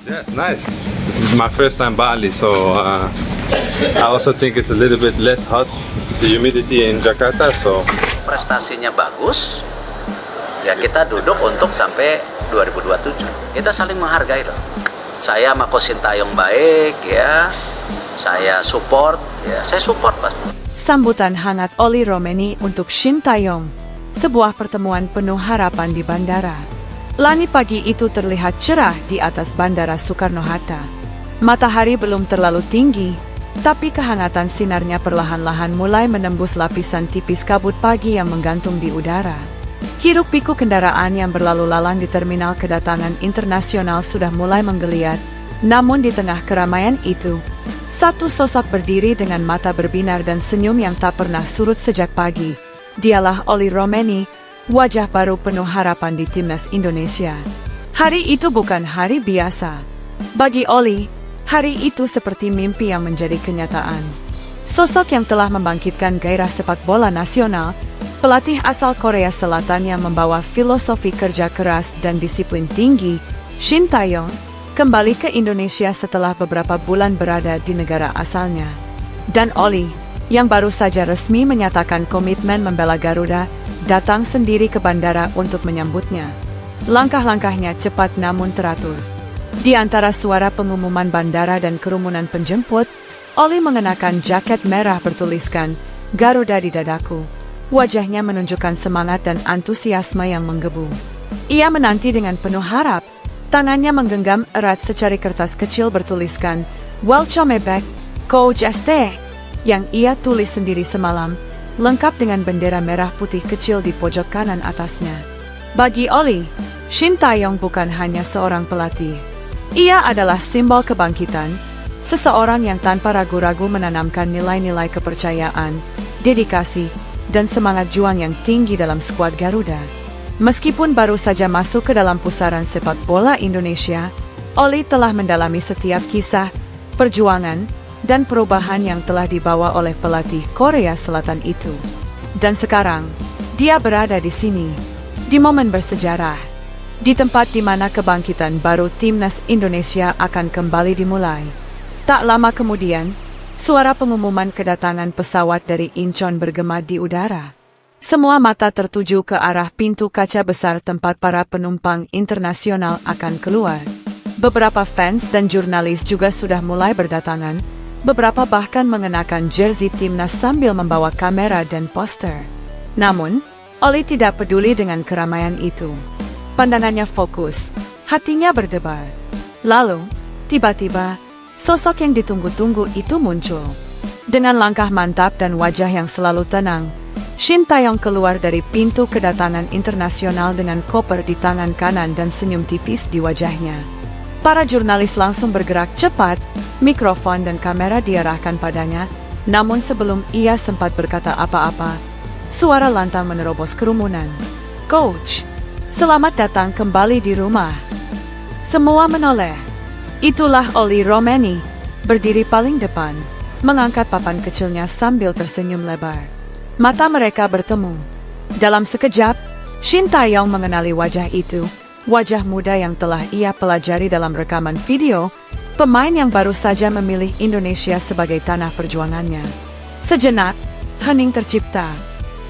Yeah, it's nice. This is my first time Bali, so I also think it's a little bit less hot, the humidity in Jakarta. So Prestasinya bagus, ya kita duduk untuk sampai 2027. Kita saling menghargai loh. Saya sama Coach Sintayong baik, ya. Saya support pasti. Sambutan hangat Oli Romeni untuk Sintayong. Sebuah pertemuan penuh harapan di bandara. Langit pagi itu terlihat cerah di atas Bandara Soekarno-Hatta. Matahari belum terlalu tinggi, tapi kehangatan sinarnya perlahan-lahan mulai menembus lapisan tipis kabut pagi yang menggantung di udara. Hiruk-pikuk kendaraan yang berlalu lalang di terminal kedatangan internasional sudah mulai menggeliat, namun di tengah keramaian itu, satu sosok berdiri dengan mata berbinar dan senyum yang tak pernah surut sejak pagi. Dialah Oli Romeni, wajah baru penuh harapan di timnas Indonesia. Hari itu bukan hari biasa. Bagi Oli, hari itu seperti mimpi yang menjadi kenyataan. Sosok yang telah membangkitkan gairah sepak bola nasional, pelatih asal Korea Selatan yang membawa filosofi kerja keras dan disiplin tinggi, Sintayong, kembali ke Indonesia setelah beberapa bulan berada di negara asalnya. Dan Oli, yang baru saja resmi menyatakan komitmen membela Garuda, datang sendiri ke bandara untuk menyambutnya. Langkah-langkahnya cepat namun teratur. Di antara suara pengumuman bandara dan kerumunan penjemput, Oli mengenakan jaket merah bertuliskan Garuda di dadaku. Wajahnya menunjukkan semangat dan antusiasme yang menggebu. Ia menanti dengan penuh harap. Tangannya menggenggam erat secari kertas kecil bertuliskan Welcome back, Coach ST, yang ia tulis sendiri semalam, lengkap dengan bendera merah putih kecil di pojok kanan atasnya. Bagi Oli, Sintayong bukan hanya seorang pelatih. Ia adalah simbol kebangkitan, seseorang yang tanpa ragu-ragu menanamkan nilai-nilai kepercayaan, dedikasi, dan semangat juang yang tinggi dalam skuad Garuda. Meskipun baru saja masuk ke dalam pusaran sepak bola Indonesia, Oli telah mendalami setiap kisah, perjuangan, dan perubahan yang telah dibawa oleh pelatih Korea Selatan itu. Dan sekarang, dia berada di sini, di momen bersejarah, di tempat di mana kebangkitan baru timnas Indonesia akan kembali dimulai. Tak lama kemudian, suara pengumuman kedatangan pesawat dari Incheon bergema di udara. Semua mata tertuju ke arah pintu kaca besar tempat para penumpang internasional akan keluar. Beberapa fans dan jurnalis juga sudah mulai berdatangan, beberapa bahkan mengenakan jersey timnas sambil membawa kamera dan poster. Namun, Oli tidak peduli dengan keramaian itu. Pandangannya fokus, hatinya berdebar. Lalu, tiba-tiba, sosok yang ditunggu-tunggu itu muncul. Dengan langkah mantap dan wajah yang selalu tenang, Sintayong keluar dari pintu kedatangan internasional dengan koper di tangan kanan dan senyum tipis di wajahnya. Para jurnalis langsung bergerak cepat, mikrofon dan kamera diarahkan padanya, namun sebelum ia sempat berkata apa-apa, suara lantang menerobos kerumunan. Coach, selamat datang kembali di rumah. Semua menoleh. Itulah Oli Romeni, berdiri paling depan, mengangkat papan kecilnya sambil tersenyum lebar. Mata mereka bertemu. Dalam sekejap, Sintayong mengenali wajah itu, wajah muda yang telah ia pelajari dalam rekaman video, pemain yang baru saja memilih Indonesia sebagai tanah perjuangannya. Sejenak, hening tercipta.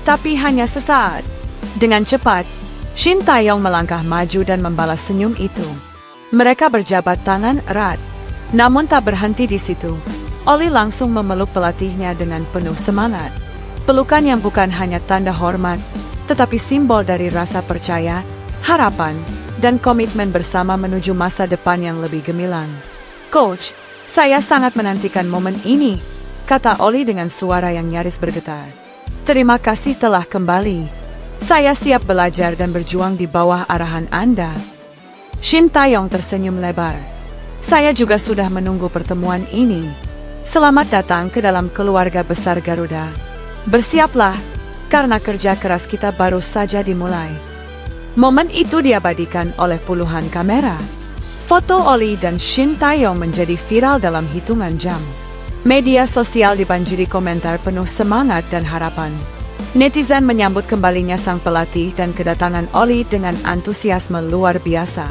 Tapi hanya sesaat. Dengan cepat, Sintayong melangkah maju dan membalas senyum itu. Mereka berjabat tangan erat. Namun tak berhenti di situ. Oli langsung memeluk pelatihnya dengan penuh semangat. Pelukan yang bukan hanya tanda hormat, tetapi simbol dari rasa percaya, harapan, dan komitmen bersama menuju masa depan yang lebih gemilang. Coach, saya sangat menantikan momen ini, kata Oli dengan suara yang nyaris bergetar. Terima kasih telah kembali. Saya siap belajar dan berjuang di bawah arahan Anda. Sintayong tersenyum lebar. Saya juga sudah menunggu pertemuan ini. Selamat datang ke dalam keluarga besar Garuda. Bersiaplah, karena kerja keras kita baru saja dimulai. Momen itu diabadikan oleh puluhan kamera. Foto Oli dan Sintayong menjadi viral dalam hitungan jam. Media sosial dibanjiri komentar penuh semangat dan harapan. Netizen menyambut kembalinya sang pelatih dan kedatangan Oli dengan antusiasme luar biasa.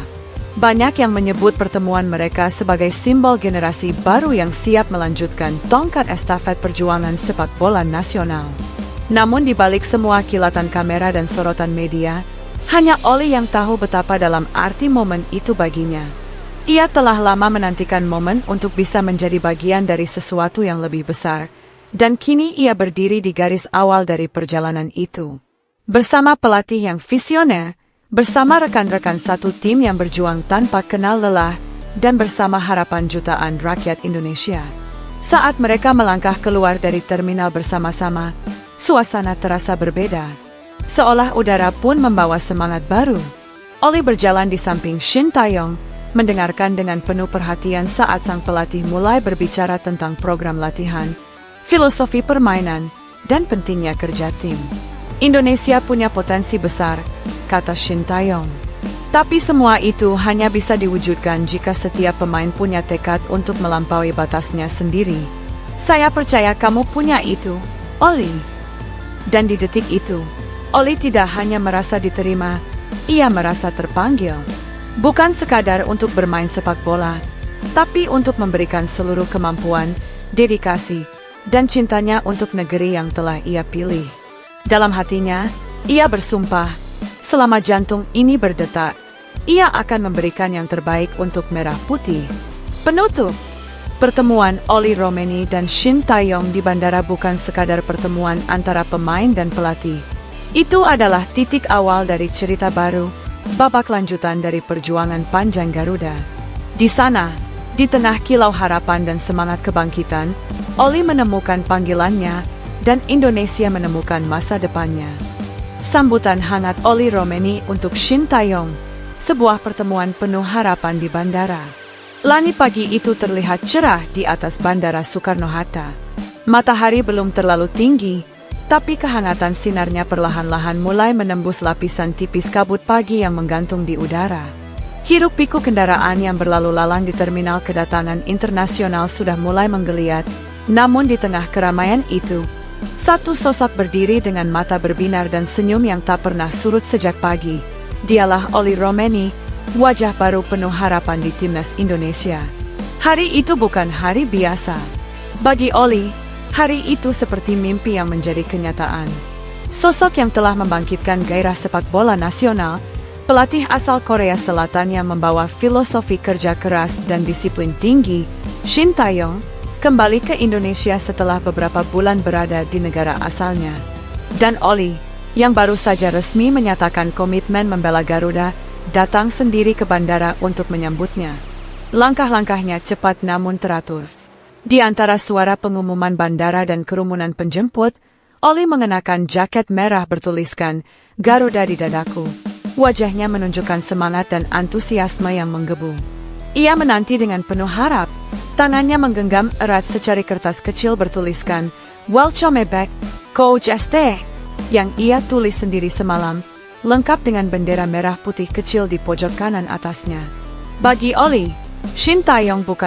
Banyak yang menyebut pertemuan mereka sebagai simbol generasi baru yang siap melanjutkan tongkat estafet perjuangan sepak bola nasional. Namun di balik semua kilatan kamera dan sorotan media, hanya Oli yang tahu betapa dalam arti momen itu baginya. Ia telah lama menantikan momen untuk bisa menjadi bagian dari sesuatu yang lebih besar, dan kini ia berdiri di garis awal dari perjalanan itu. Bersama pelatih yang visioner, bersama rekan-rekan satu tim yang berjuang tanpa kenal lelah, dan bersama harapan jutaan rakyat Indonesia. Saat mereka melangkah keluar dari terminal bersama-sama, suasana terasa berbeda. Seolah udara pun membawa semangat baru. Oli berjalan di samping Shin Tae-yong, mendengarkan dengan penuh perhatian saat sang pelatih mulai berbicara tentang program latihan, filosofi permainan, dan pentingnya kerja tim. Indonesia punya potensi besar, kata Shin Tae-yong. Tapi semua itu hanya bisa diwujudkan jika setiap pemain punya tekad untuk melampaui batasnya sendiri. Saya percaya kamu punya itu, Oli. Dan di detik itu, Oli tidak hanya merasa diterima, ia merasa terpanggil. Bukan sekadar untuk bermain sepak bola, tapi untuk memberikan seluruh kemampuan, dedikasi, dan cintanya untuk negeri yang telah ia pilih. Dalam hatinya, ia bersumpah, selama jantung ini berdetak, ia akan memberikan yang terbaik untuk Merah Putih. Penutup. Pertemuan Oli Romeni dan Shin Tae-yong di bandara bukan sekadar pertemuan antara pemain dan pelatih. Itu adalah titik awal dari cerita baru, babak lanjutan dari perjuangan panjang Garuda. Di sana, di tengah kilau harapan dan semangat kebangkitan, Oli menemukan panggilannya, dan Indonesia menemukan masa depannya. Sambutan hangat Oli Romeni untuk Shin Tae-yong, sebuah pertemuan penuh harapan di bandara. Langit pagi itu terlihat cerah di atas Bandara Soekarno-Hatta. Matahari belum terlalu tinggi, tapi kehangatan sinarnya perlahan-lahan mulai menembus lapisan tipis kabut pagi yang menggantung di udara. Hiruk-pikuk kendaraan yang berlalu lalang di terminal kedatangan internasional sudah mulai menggeliat, namun di tengah keramaian itu, satu sosok berdiri dengan mata berbinar dan senyum yang tak pernah surut sejak pagi. Dialah Oli Romeni, wajah baru penuh harapan di timnas Indonesia. Hari itu bukan hari biasa. Bagi Oli, hari itu seperti mimpi yang menjadi kenyataan. Sosok yang telah membangkitkan gairah sepak bola nasional, pelatih asal Korea Selatan yang membawa filosofi kerja keras dan disiplin tinggi, Shin Tae-yong, kembali ke Indonesia setelah beberapa bulan berada di negara asalnya. Dan Oli, yang baru saja resmi menyatakan komitmen membela Garuda, datang sendiri ke bandara untuk menyambutnya. Langkah-langkahnya cepat namun teratur. Di antara suara pengumuman bandara dan kerumunan penjemput, Oli mengenakan jaket merah bertuliskan Garuda di dadaku. Wajahnya menunjukkan semangat dan antusiasme yang menggebu. Ia menanti dengan penuh harap. Tangannya menggenggam erat secari kertas kecil bertuliskan Welcome back, Coach ST, yang ia tulis sendiri semalam, lengkap dengan bendera merah putih kecil di pojok kanan atasnya. Bagi Oli, Shin Tae-yong bukan